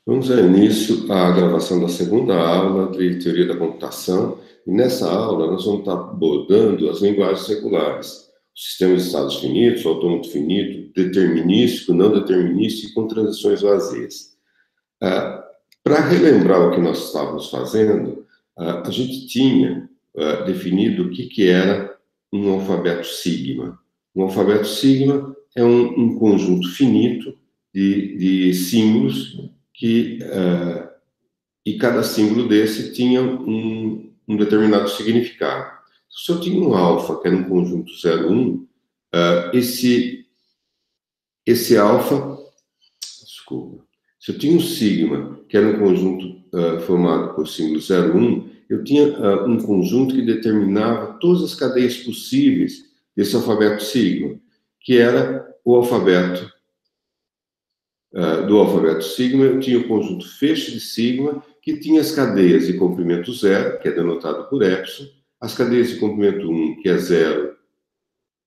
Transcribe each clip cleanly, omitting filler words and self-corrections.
Vamos dar início à gravação da segunda aula de Teoria da Computação. E nessa aula nós vamos estar abordando as linguagens regulares, o sistema de estados finitos, o autômato finito, determinístico, não determinístico e com transições vazias. Para relembrar o que nós estávamos fazendo, a gente tinha definido o que era um alfabeto sigma. Um alfabeto sigma é um conjunto finito de símbolos e cada símbolo desse tinha um determinado significado. Se eu tinha um alfa, que era um conjunto 0, 1, esse alfa, desculpa, se eu tinha um sigma, que era um conjunto formado por símbolo 0, 1, eu tinha um conjunto que determinava todas as cadeias possíveis desse alfabeto sigma, que era o alfabeto do alfabeto sigma. Eu tinha o conjunto feixe de sigma, que tinha as cadeias de comprimento 0, que é denotado por epsilon, as cadeias de comprimento 1, que é 0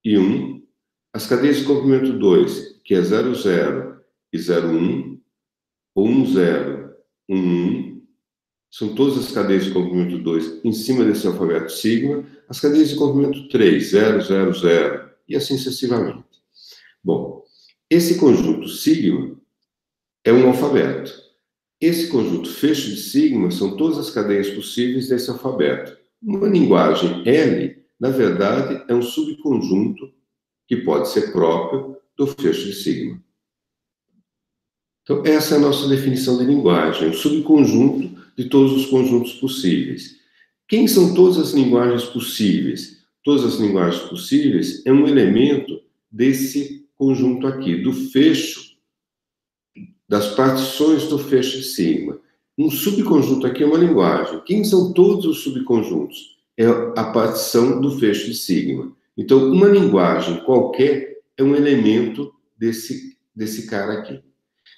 e 1, as cadeias de comprimento 2, que é 0, 0 e 0, 1, ou 1, 0, 1, 1, são todas as cadeias de comprimento 2 em cima desse alfabeto sigma, as cadeias de comprimento 3, 0, 0, 0, e assim sucessivamente. Bom, esse conjunto sigma é um alfabeto. Esse conjunto fecho de sigma são todas as cadeias possíveis desse alfabeto. Uma linguagem L, na verdade, é um subconjunto que pode ser próprio do fecho de sigma. Então, essa é a nossa definição de linguagem, um subconjunto de todos os conjuntos possíveis. Quem são todas as linguagens possíveis? Todas as linguagens possíveis é um elemento desse conjunto aqui, do fecho, das partições do fecho de sigma. Um subconjunto aqui é uma linguagem. Quem são todos os subconjuntos? É a partição do fecho de sigma. Então, uma linguagem qualquer é um elemento desse cara aqui.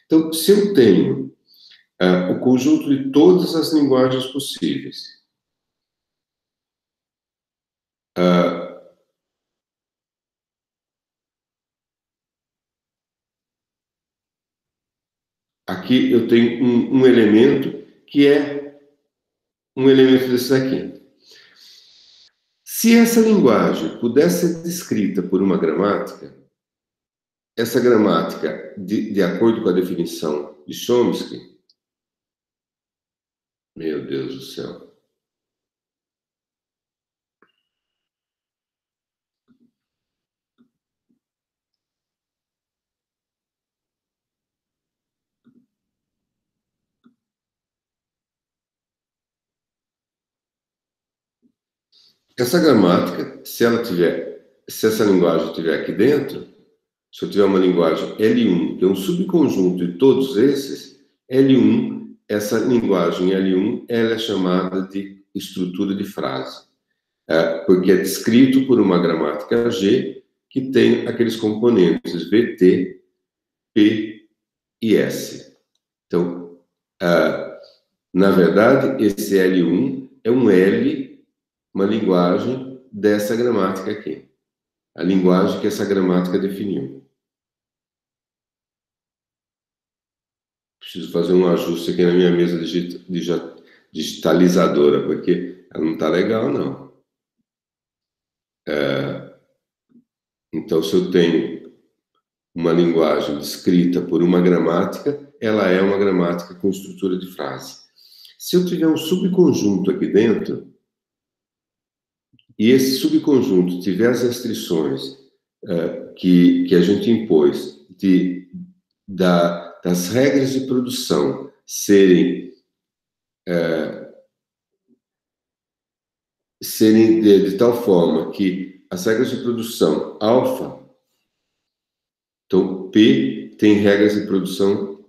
Então, se eu tenho o conjunto de todas as linguagens possíveis, aqui eu tenho um elemento que é um elemento desse daqui. Se essa linguagem pudesse ser descrita por uma gramática, essa gramática, de acordo com a definição de Chomsky, meu Deus do céu. Essa gramática, se essa linguagem estiver aqui dentro, se eu tiver uma linguagem L1, que é um subconjunto de todos esses, L1, essa linguagem L1, ela é chamada de estrutura de frase, porque é descrito por uma gramática G que tem aqueles componentes VT, P e S. Então, na verdade, esse L1 é um L, uma linguagem dessa gramática aqui. A linguagem que essa gramática definiu. Preciso fazer um ajuste aqui na minha mesa digitalizadora, porque ela não está legal, não. Então, se eu tenho uma linguagem descrita por uma gramática, ela é uma gramática com estrutura de frase. Se eu tiver um subconjunto aqui dentro, e esse subconjunto tiver as restrições que a gente impôs das regras de produção serem de tal forma que as regras de produção alfa, então P tem regras de produção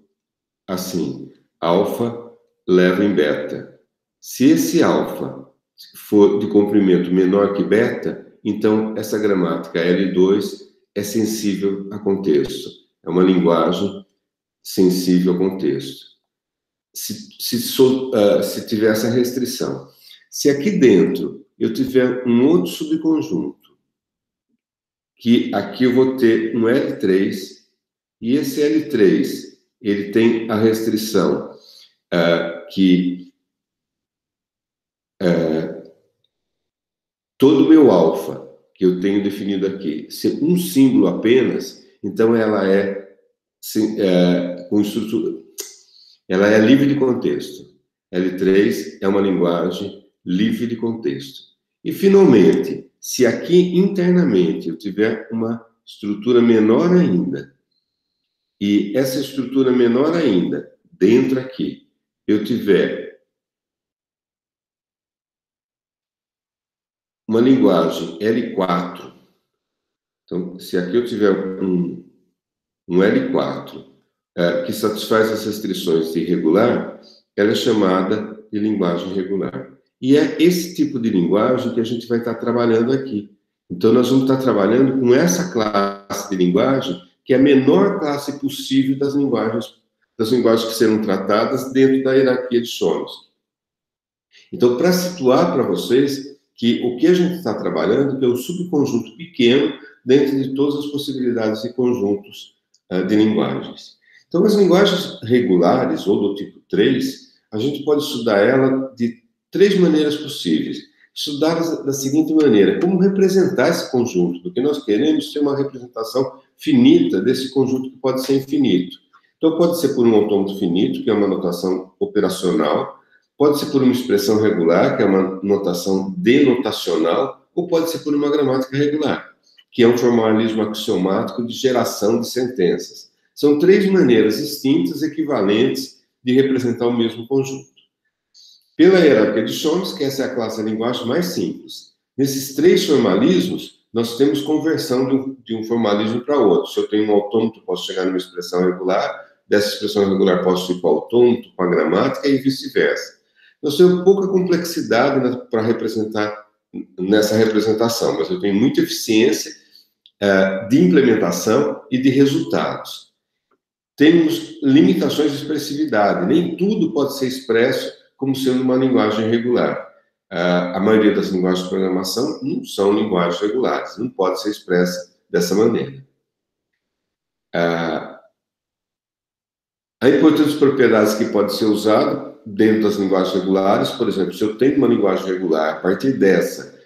assim, alfa leva em beta. Se esse alfa for de comprimento menor que beta, então essa gramática L2 é sensível a contexto. É uma linguagem sensível a contexto. Se tiver essa restrição. Se aqui dentro eu tiver um outro subconjunto, que aqui eu vou ter um L3, e esse L3 ele tem a restrição que todo meu alfa, que eu tenho definido aqui, se um símbolo apenas, então ela com estrutura, ela é livre de contexto. L3 é uma linguagem livre de contexto. E, finalmente, se aqui internamente eu tiver uma estrutura menor ainda, e essa estrutura menor ainda, dentro aqui, eu tiver uma linguagem L4, então, se aqui eu tiver um L4 que satisfaz as restrições de regular, ela é chamada de linguagem regular. E é esse tipo de linguagem que a gente vai estar trabalhando aqui. Então, nós vamos estar trabalhando com essa classe de linguagem, que é a menor classe possível das linguagens que serão tratadas dentro da hierarquia de Chomsky. Então, para situar para vocês que o que a gente está trabalhando é um subconjunto pequeno dentro de todas as possibilidades de conjuntos de linguagens. Então, as linguagens regulares, ou do tipo 3, a gente pode estudar ela de 3 maneiras possíveis. Estudá-las da seguinte maneira: como representar esse conjunto, porque nós queremos ter uma representação finita desse conjunto que pode ser infinito. Então, pode ser por um autômato finito, que é uma notação operacional, pode ser por uma expressão regular, que é uma notação denotacional, ou pode ser por uma gramática regular, que é um formalismo axiomático de geração de sentenças. São 3 maneiras distintas, equivalentes, de representar o mesmo conjunto. Pela hierarquia de Chomsky, essa é a classe da linguagem mais simples. Nesses 3 formalismos, nós temos conversão de um formalismo para outro. Se eu tenho um autômato, posso chegar numa expressão regular, dessa expressão regular posso ir para o autômato, para a gramática e vice-versa. Nós temos pouca complexidade para representar nessa representação, mas eu tenho muita eficiência de implementação e de resultados. Temos limitações de expressividade, nem tudo pode ser expresso como sendo uma linguagem regular. A maioria das linguagens de programação não são linguagens regulares, não pode ser expressa dessa maneira. A importante propriedades que pode ser usada dentro das linguagens regulares, por exemplo, se eu tenho uma linguagem regular, a partir dessa,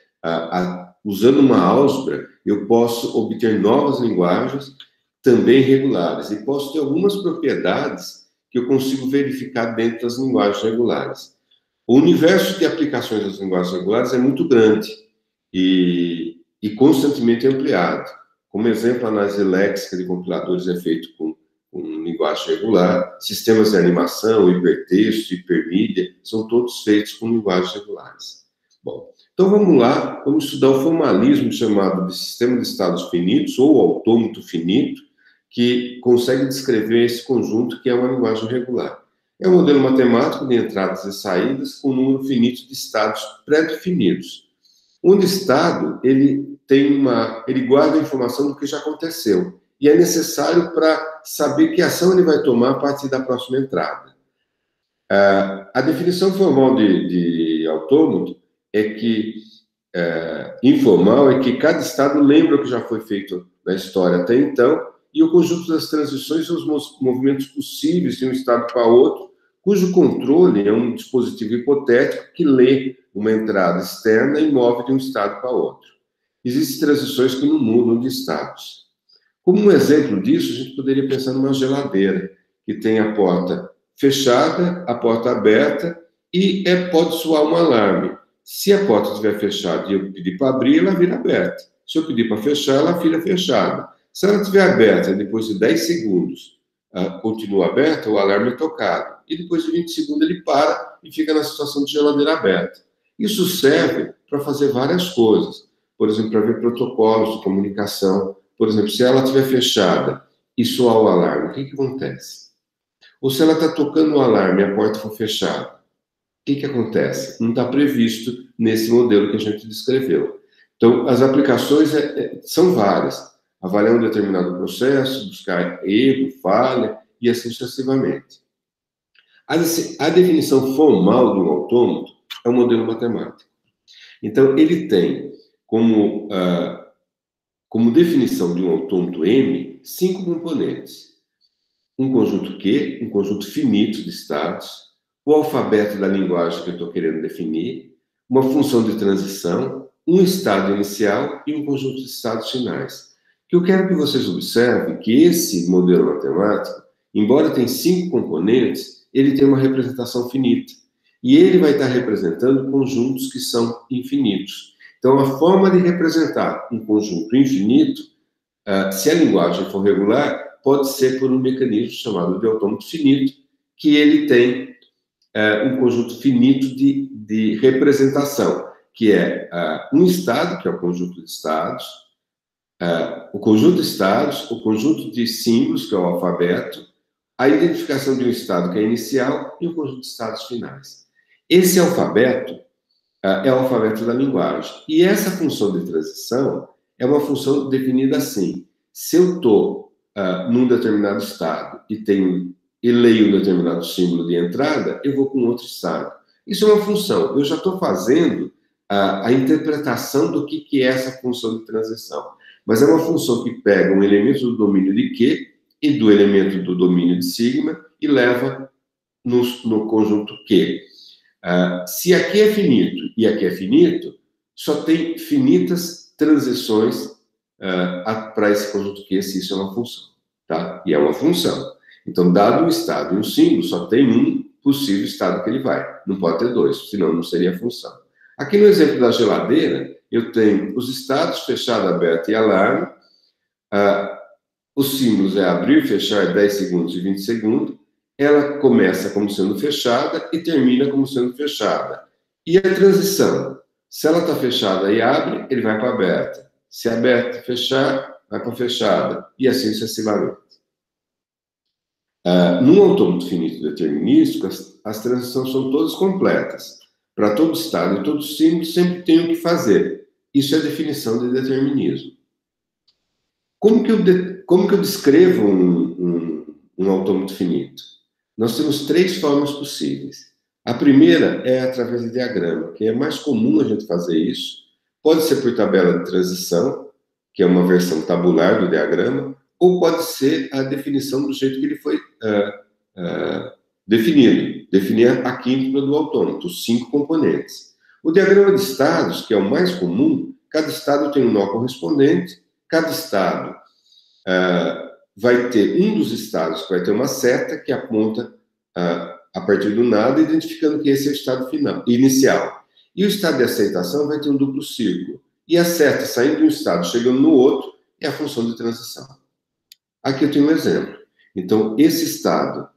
usando uma álgebra, eu posso obter novas linguagens também regulares, e posso ter algumas propriedades que eu consigo verificar dentro das linguagens regulares. O universo de aplicações das linguagens regulares é muito grande e constantemente ampliado. Como exemplo, a análise léxica de compiladores é feito com linguagem regular, sistemas de animação, hipertexto, hipermídia, são todos feitos com linguagens regulares. Bom, então vamos lá, vamos estudar o formalismo chamado de sistema de estados finitos, ou autômato finito, que consegue descrever esse conjunto que é uma linguagem regular. É um modelo matemático de entradas e saídas com um número finito de estados pré-definidos. Onde estado, ele guarda a informação do que já aconteceu, e é necessário para saber que ação ele vai tomar a partir da próxima entrada. A definição formal de autômato é que, informal, é que cada estado lembra o que já foi feito na história até então, e o conjunto das transições são os movimentos possíveis de um estado para outro, cujo controle é um dispositivo hipotético que lê uma entrada externa e move de um estado para outro. Existem transições que não mudam de estados. Como um exemplo disso, a gente poderia pensar numa geladeira, que tem a porta fechada, a porta aberta, e pode soar um alarme. Se a porta estiver fechada e eu pedir para abrir, ela vira aberta. Se eu pedir para fechar, ela vira fechada. Se ela estiver aberta, depois de 10 segundos, continua aberta, o alarme é tocado. E depois de 20 segundos ele para e fica na situação de geladeira aberta. Isso serve para fazer várias coisas. Por exemplo, para ver protocolos de comunicação. Por exemplo, se ela estiver fechada e soar o alarme, o que acontece? Ou se ela está tocando o alarme e a porta for fechada, o que acontece? Não está previsto nesse modelo que a gente descreveu. Então, as aplicações são várias. Avaliar um determinado processo, buscar erro, falha, e assim sucessivamente. A definição formal de um autômato é um modelo matemático. Então, ele tem como definição de um autômato M 5 componentes. um conjunto Q, um conjunto finito de estados, o alfabeto da linguagem que eu estou querendo definir, uma função de transição, um estado inicial e um conjunto de estados finais. Que eu quero que vocês observem que esse modelo matemático, embora tenha 5 componentes, ele tem uma representação finita. E ele vai estar representando conjuntos que são infinitos. Então, a forma de representar um conjunto infinito, se a linguagem for regular, pode ser por um mecanismo chamado de autômato finito, que ele tem um conjunto finito de representação, que é um estado, que é o conjunto de estados, o conjunto de estados, o conjunto de símbolos, que é o alfabeto, a identificação de um estado, que é inicial, e o conjunto de estados finais. Esse alfabeto é o alfabeto da linguagem. E essa função de transição é uma função definida assim. Se eu estou num determinado estado e leio um determinado símbolo de entrada, eu vou com outro estado. Isso é uma função. Eu já estou fazendo a interpretação do que é essa função de transição. Mas é uma função que pega um elemento do domínio de Q e do elemento do domínio de sigma e leva no conjunto Q. Se aqui é finito e aqui é finito, só tem finitas transições para esse conjunto Q, se isso é uma função. Tá? E é uma função. Então, dado um estado e um símbolo, só tem um possível estado que ele vai. Não pode ter dois, senão não seria função. Aqui no exemplo da geladeira, eu tenho os estados fechado, aberto e alarme. Os símbolos é abrir, fechar, 10 segundos e 20 segundos. Ela começa como sendo fechada e termina como sendo fechada. E a transição? Se ela está fechada e abre, ele vai para aberta. Se aberta e fechar, vai para fechada. E assim sucessivamente. Num autômato finito determinístico, as transições são todas completas. Para todo estado e todo símbolo, sempre tem o que fazer. Isso é a definição de determinismo. Como que eu descrevo um autômato finito? Nós temos 3 formas possíveis. A primeira é através de diagrama, que é mais comum a gente fazer isso. Pode ser por tabela de transição, que é uma versão tabular do diagrama, ou pode ser a definição do jeito que ele foi definido. Definir a quíntupla do autômato, os 5 componentes. O diagrama de estados, que é o mais comum, cada estado tem um nó correspondente, cada estado vai ter um dos estados que vai ter uma seta que aponta a partir do nada, identificando que esse é o estado final, inicial. E o estado de aceitação vai ter um duplo círculo. E a seta saindo de um estado, chegando no outro, é a função de transição. Aqui eu tenho um exemplo. Então, esse estado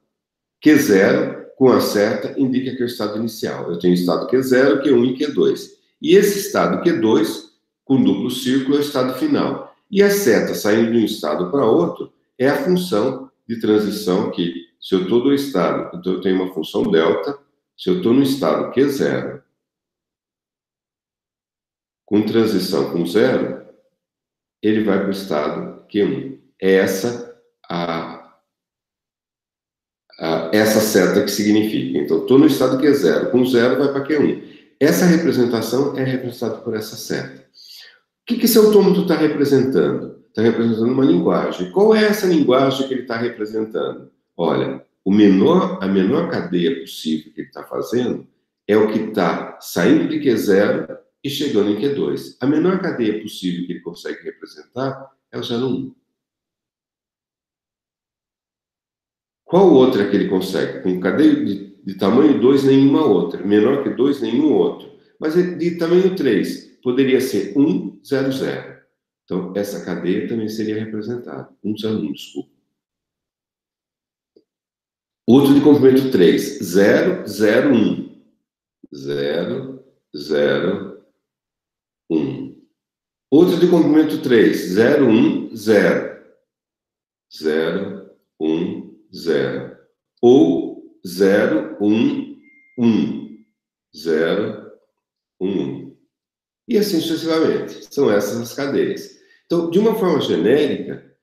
Q0 com a seta indica que é o estado inicial. Eu tenho o estado Q0, Q1 e Q2. E esse estado Q2, com duplo círculo, é o estado final. E a seta saindo de um estado para outro é a função de transição que, se eu estou no estado, então eu tenho uma função delta, se eu estou no estado Q0, com transição com 0, ele vai para o estado Q1. É essa essa seta que significa. Então, estou no estado Q0, com 0 vai para Q1. Essa representação é representada por essa seta. O que esse autômato está representando? Está representando uma linguagem. Qual é essa linguagem que ele está representando? Olha, a menor cadeia possível que ele está fazendo é o que está saindo de Q0 e chegando em Q2. A menor cadeia possível que ele consegue representar é o 0, 1. Qual outra que ele consegue? Com cadeia de tamanho 2, nenhuma outra. Menor que 2, nenhum outro. Mas de tamanho 3, poderia ser 1, 0, 0. Então, essa cadeia também seria representada. 1, 0, 1, desculpa. Outro de comprimento 3, 0, 0, 1. 0, 0, 1. Outro de comprimento 3, 0, 1, 0. 0, 1, 0. Ou 0, 1, 1. 0, 1, 1. E assim sucessivamente. São essas as cadeias. Então, de uma forma genérica,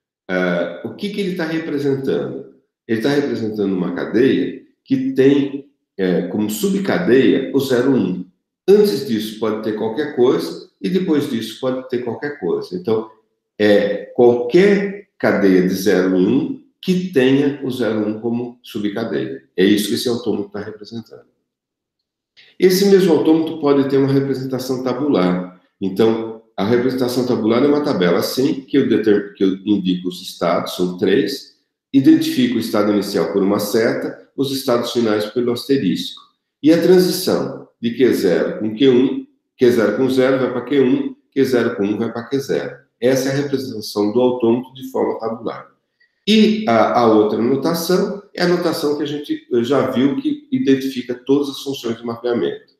o que ele está representando? Ele está representando uma cadeia que tem como subcadeia o 0, 1. Antes disso pode ter qualquer coisa e depois disso pode ter qualquer coisa. Então, qualquer cadeia de 0 e 1 que tenha o 01 como subcadeia. É isso que esse autômato está representando. Esse mesmo autômato pode ter uma representação tabular. Então, a representação tabular é uma tabela assim, que eu indico os estados, são 3, identifico o estado inicial por uma seta, os estados finais pelo asterisco. E a transição de Q0 com Q1, Q0 com 0 vai para Q1, Q0 com 1 vai para Q0. Essa é a representação do autômato de forma tabular. E a outra notação é a notação que a gente já viu que identifica todas as funções de mapeamento.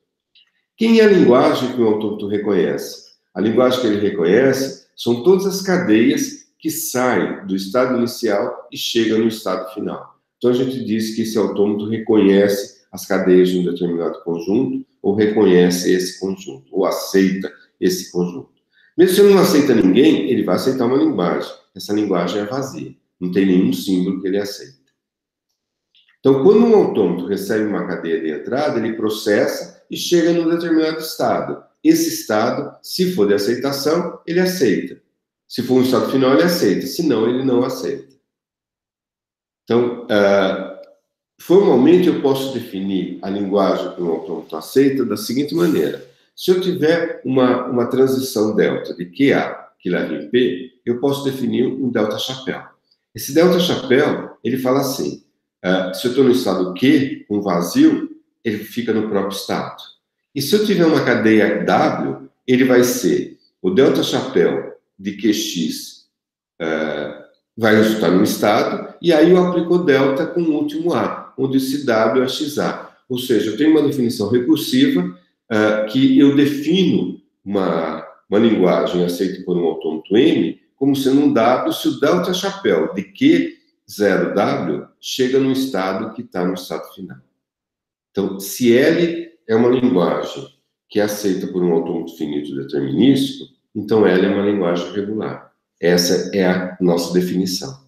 Quem é a linguagem que o autômato reconhece? A linguagem que ele reconhece são todas as cadeias que saem do estado inicial e chegam no estado final. Então, a gente diz que esse autômato reconhece as cadeias de um determinado conjunto, ou reconhece esse conjunto, ou aceita esse conjunto. Mesmo se ele não aceita ninguém, ele vai aceitar uma linguagem. Essa linguagem é vazia, não tem nenhum símbolo que ele aceita. Então, quando um autômato recebe uma cadeia de entrada, ele processa e chega num determinado estado. Esse estado, se for de aceitação, ele aceita. Se for um estado final, ele aceita. Se não, ele não aceita. Então, formalmente, eu posso definir a linguagem que um autômato aceita da seguinte maneira. Se eu tiver uma transição delta de QA, que leva em P, eu posso definir um delta chapéu. Esse delta chapéu, ele fala assim, se eu estou no estado Q, um vazio, ele fica no próprio estado. E se eu tiver uma cadeia W, ele vai ser o delta chapéu de QX vai resultar num estado, e aí eu aplico o delta com o último A, onde esse W é XA. Ou seja, eu tenho uma definição recursiva que eu defino uma linguagem aceita por um autômato M como sendo um W se o delta chapéu de Q0W chega no estado que está no estado final. Então, se L é uma linguagem que é aceita por um autômato finito determinístico, então L é uma linguagem regular. Essa é a nossa definição.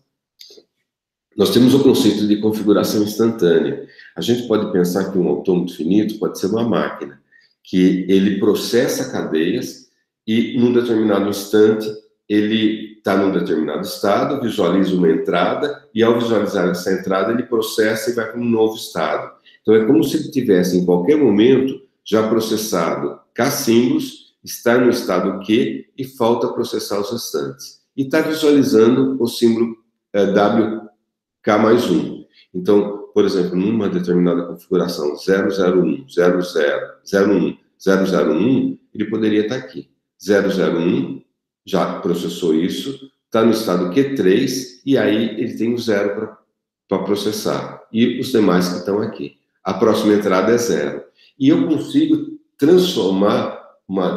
Nós temos o conceito de configuração instantânea. A gente pode pensar que um autômato finito pode ser uma máquina, que ele processa cadeias e, num determinado instante, ele está num determinado estado, visualiza uma entrada, e ao visualizar essa entrada, ele processa e vai para um novo estado. Então, é como se ele tivesse, em qualquer momento, já processado K símbolos, está no estado Q e falta processar os restantes. E está visualizando o símbolo WK mais 1. Então, por exemplo, numa determinada configuração 001, 00, 01, 001, ele poderia estar aqui. 001 já processou isso, está no estado Q3, e aí ele tem o 0 para processar. E os demais que estão aqui. A próxima entrada é 0. E eu consigo transformar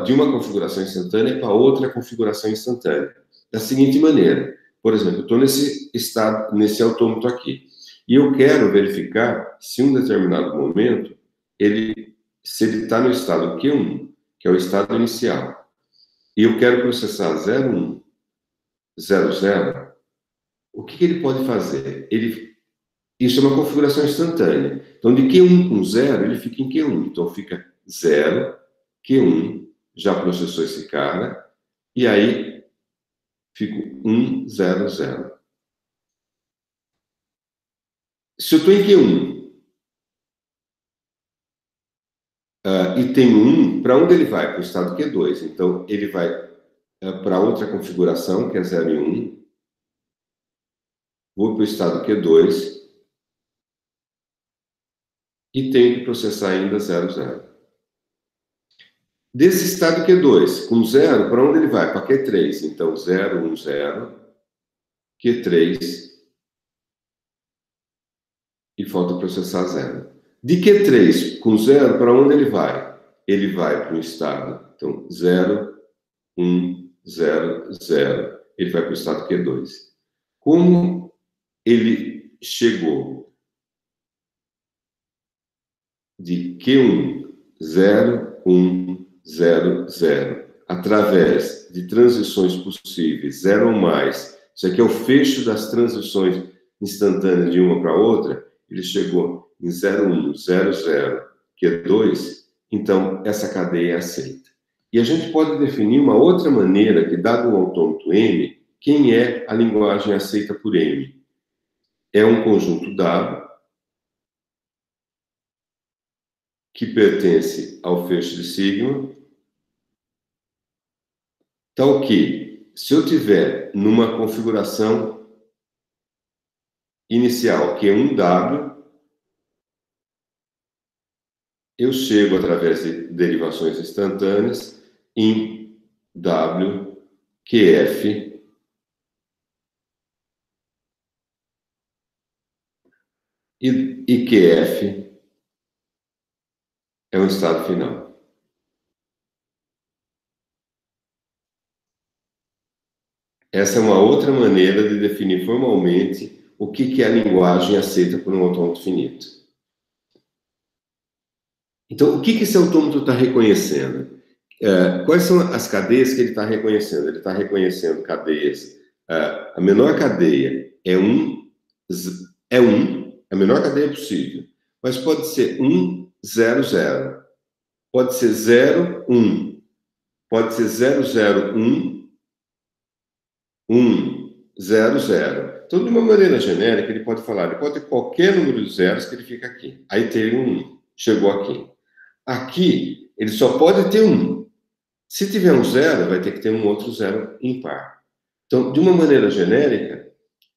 de uma configuração instantânea para outra configuração instantânea. Da seguinte maneira, por exemplo, eu estou nesse estado, nesse autômato aqui, e eu quero verificar se em um determinado momento, se ele está no estado Q1, que é o estado inicial, e eu quero processar 01, 00, o que ele pode fazer? Isso é uma configuração instantânea. Então, de Q1 com 0, ele fica em Q1. Então, fica 0, Q1, já processou esse cara, e aí fico 1, 0, 0. Se eu estou em Q1 e tenho 1, para onde ele vai? Para o estado Q2. Então, ele vai para outra configuração, que é 0 e 1. Vou para o estado Q2 e tenho que processar ainda 0, 0. Desse estado Q2, com 0, para onde ele vai? Para Q3. Então, 0, 1, 0, Q3, e falta processar 0. De Q3 com 0, para onde ele vai? Ele vai para o estado. Então, 0, 1, 0, 0. Ele vai para o estado Q2. Como ele chegou de Q1, 0, 1, 0, 0, através de transições possíveis, 0 ou mais, isso aqui é o fecho das transições instantâneas de uma para outra, ele chegou em 01, 00, Q2, então essa cadeia é aceita. E a gente pode definir uma outra maneira que, dado um autômato M, quem é a linguagem aceita por M? é um conjunto dado que pertence ao feixe de sigma, tal que, se eu tiver numa configuração inicial, que é um W, eu chego, através de derivações instantâneas, em W, QF, e QF é um estado final. Essa é uma outra maneira de definir formalmente o que é a linguagem aceita por um autômato finito. Então, o que esse autômato está reconhecendo? Quais são as cadeias que ele está reconhecendo? Ele está reconhecendo cadeias. A menor cadeia é a menor cadeia possível. Mas pode ser 1, 0, 0. Pode ser 0, 1. Pode ser 0, 0, 1, 1, 0, 0. Então, de uma maneira genérica, ele pode ter qualquer número de zeros que ele fica aqui. Aí tem um 1, chegou aqui. Aqui, ele só pode ter um. Se tiver um zero, vai ter que ter um outro zero ímpar. Então, de uma maneira genérica,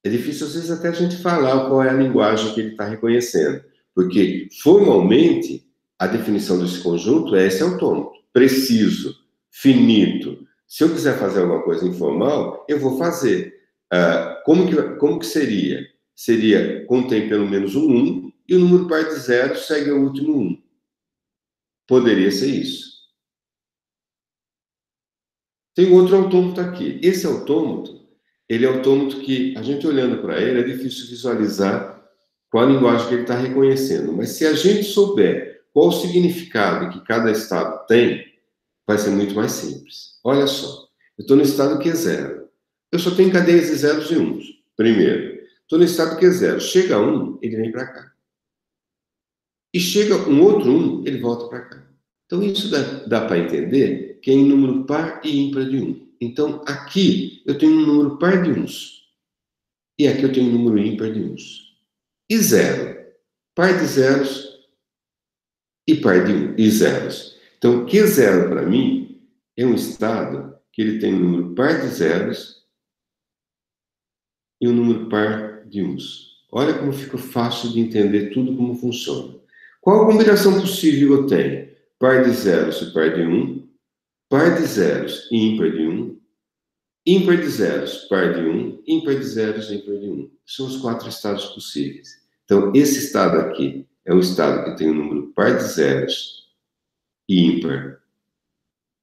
é difícil às vezes até a gente falar qual é a linguagem que ele está reconhecendo, porque formalmente a definição desse conjunto é esse autômato, preciso, finito. Se eu quiser fazer alguma coisa informal, eu vou fazer. Como que seria? Contém pelo menos um 1 e o número par de zeros segue o último 1. Poderia ser isso. Tem outro autômato aqui. Esse autômato, ele é autômato que, a gente olhando para ele, é difícil visualizar qual a linguagem que ele está reconhecendo. Mas se a gente souber qual o significado que cada estado tem, vai ser muito mais simples. Olha só, eu estou no estado que é zero. Eu só tenho cadeias de zeros e uns. Primeiro, estou no estado que é zero. Chega um, ele vem para cá. E chega um outro um, ele volta para cá. Então, isso dá para entender que é em número par e ímpar de 1. Então, aqui eu tenho um número par de uns. E aqui eu tenho um número ímpar de uns. E zero. Par de zeros e par de 1. E zeros. Então, Q0 para mim é um estado que ele tem um número par de zeros e um número par de uns. Olha como fica fácil de entender tudo como funciona. Qual a combinação possível eu tenho? Par de zeros e par de 1. Par de zeros e ímpar de 1, ímpar de zeros, par de 1, ímpar de zeros, ímpar de 1. São os 4 estados possíveis. Então, esse estado aqui é um estado que tem um número par de zeros e ímpar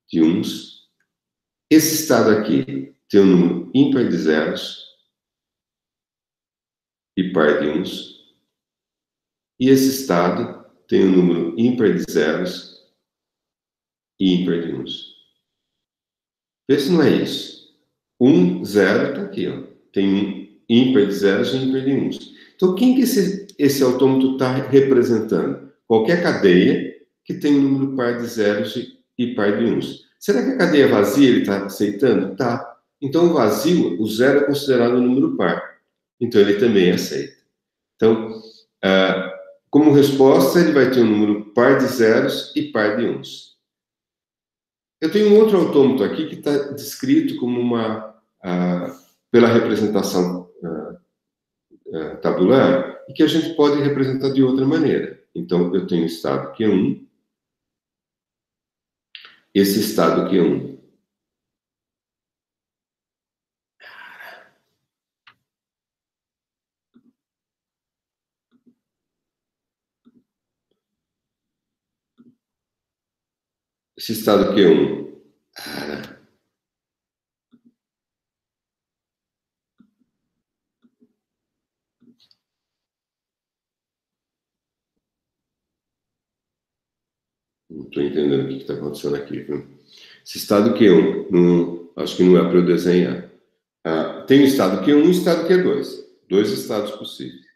de 1. Esse estado aqui tem um número ímpar de zeros e par de 1. E esse estado tem um número ímpar de zeros e ímpar de 1. Vê se não é isso. 1, 0, está aqui, ó. Tem um ímpar de zeros e ímpar de 1. Então, quem que esse autômato está representando? Qualquer cadeia que tem um número par de zeros e par de 1. Será que a cadeia vazia ele está aceitando? Tá. Então, o vazio, o zero é considerado um número par. Então, ele também aceita. Então, como resposta, ele vai ter um número par de zeros e par de 1. Eu tenho um outro autômato aqui que está descrito como pela representação tabular, e que a gente pode representar de outra maneira. Então, eu tenho o estado Q1, esse estado Q1. Esse estado Q1. Não estou entendendo o que está acontecendo aqui. Viu? Esse estado Q1, acho que não é para eu desenhar. Tem o estado Q1 e o estado Q2. Dois estados possíveis.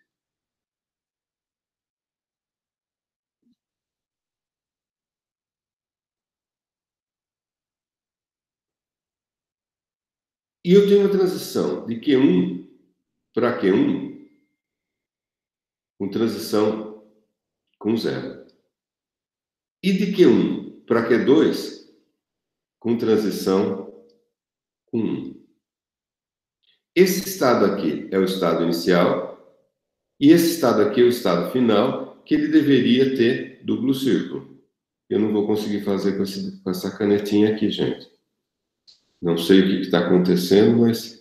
E eu tenho uma transição de Q1 para Q1 com transição com 0. E de Q1 para Q2, com transição com 1. Esse estado aqui é o estado inicial, e esse estado aqui é o estado final, que ele deveria ter duplo círculo. Eu não vou conseguir fazer com essa canetinha aqui, gente. Não sei o que está acontecendo, mas...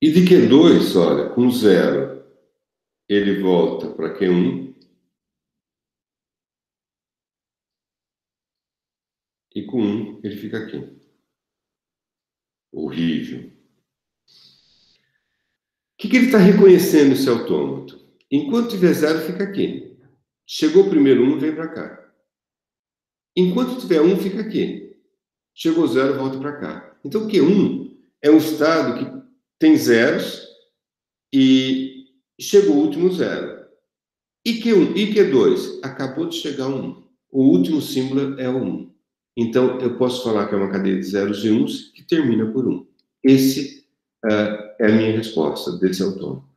E de Q2, olha, com 0, ele volta para Q1. E com 1, ele fica aqui. Horrível. O que ele está reconhecendo, esse autômato? Enquanto tiver 0, fica aqui. Chegou o primeiro 1, vem para cá. Enquanto tiver 1, fica aqui. Chegou 0, volta para cá. Então, Q1 é um estado que tem zeros e chegou o último 0. E Q1 e Q2 acabou de chegar 1. O último símbolo é o 1. Então, eu posso falar que é uma cadeia de zeros e uns que termina por 1. Esse é a minha resposta desse autômato.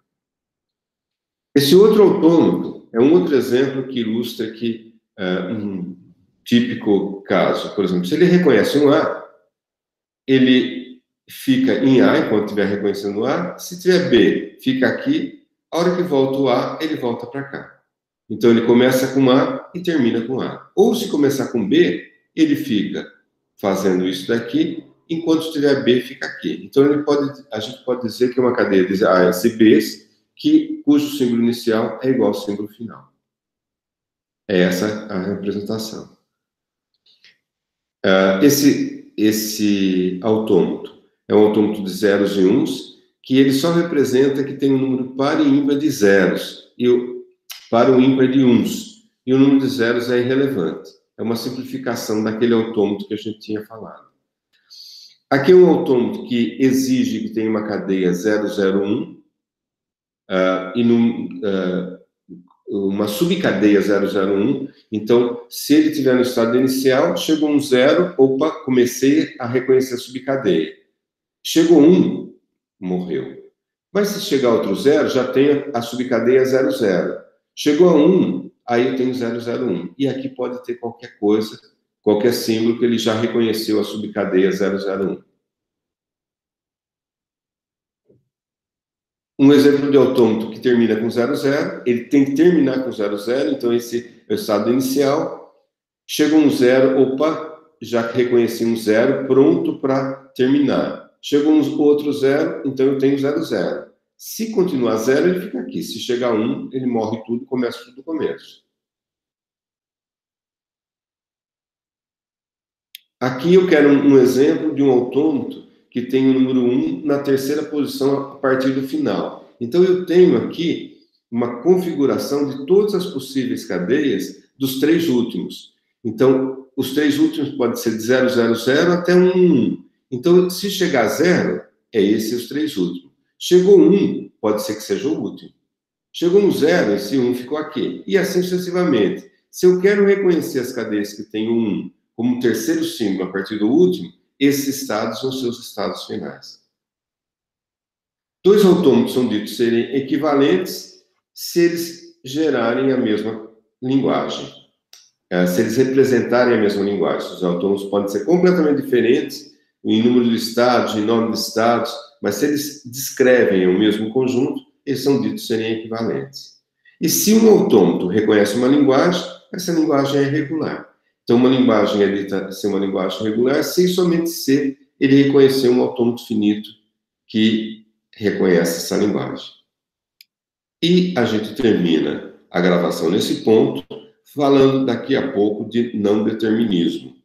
Esse outro autômato é um outro exemplo que ilustra que um típico caso. Por exemplo, se ele reconhece um A, ele fica em A enquanto estiver reconhecendo A. Se tiver B, fica aqui. A hora que volta o A, ele volta para cá. Então, ele começa com A e termina com A. Ou se começar com B, ele fica fazendo isso daqui, enquanto tiver B, fica aqui. Então, a gente pode dizer que é uma cadeia de A's e B's, cujo símbolo inicial é igual ao símbolo final. É essa a representação. Esse autômato é um autômato de zeros e uns, que ele só representa que tem um número par e ímpar de zeros, e o par e ímpar de uns, e o número de zeros é irrelevante. É uma simplificação daquele autômato que a gente tinha falado. Aqui é um autômato que exige que tenha uma cadeia 001 e uma subcadeia 001. Então, se ele estiver no estado inicial, chegou um 0, opa, comecei a reconhecer a subcadeia. Chegou 1, morreu. Mas se chegar outro 0, já tem a subcadeia 00. Chegou a 1, aí eu tenho 001. E aqui pode ter qualquer coisa, qualquer símbolo que ele já reconheceu a subcadeia 001. Um exemplo de autômato que termina com 00, ele tem que terminar com 00, então esse é o estado inicial. Chega um 0, opa, já reconheci um 0, pronto para terminar. Chegou um outro 0, então eu tenho 00. Se continuar 0, ele fica aqui. Se chegar 1, ele morre tudo, começa tudo do começo. Aqui eu quero um exemplo de um autômato que tem o número 1 na terceira posição a partir do final. Então, eu tenho aqui uma configuração de todas as possíveis cadeias dos 3 últimos. Então, os 3 últimos podem ser de 000 até 1. Então, se chegar a 0, é esse os 3 últimos. Chegou 1, pode ser que seja o último. Chegou um 0, esse 1 ficou aqui. E assim sucessivamente. Se eu quero reconhecer as cadeias que têm 1 como terceiro símbolo a partir do último, esses estados são seus estados finais. 2 autômatos são ditos serem equivalentes se eles gerarem a mesma linguagem. Se eles representarem a mesma linguagem. Os autômatos podem ser completamente diferentes em número de estados, em nome de estados, mas se eles descrevem o mesmo conjunto, eles são ditos serem equivalentes. E se um autômato reconhece uma linguagem, essa linguagem é regular. Então, uma linguagem é dita ser uma linguagem regular sem somente ser ele reconhecer um autômato finito que reconhece essa linguagem. E a gente termina a gravação nesse ponto, falando daqui a pouco de não determinismo.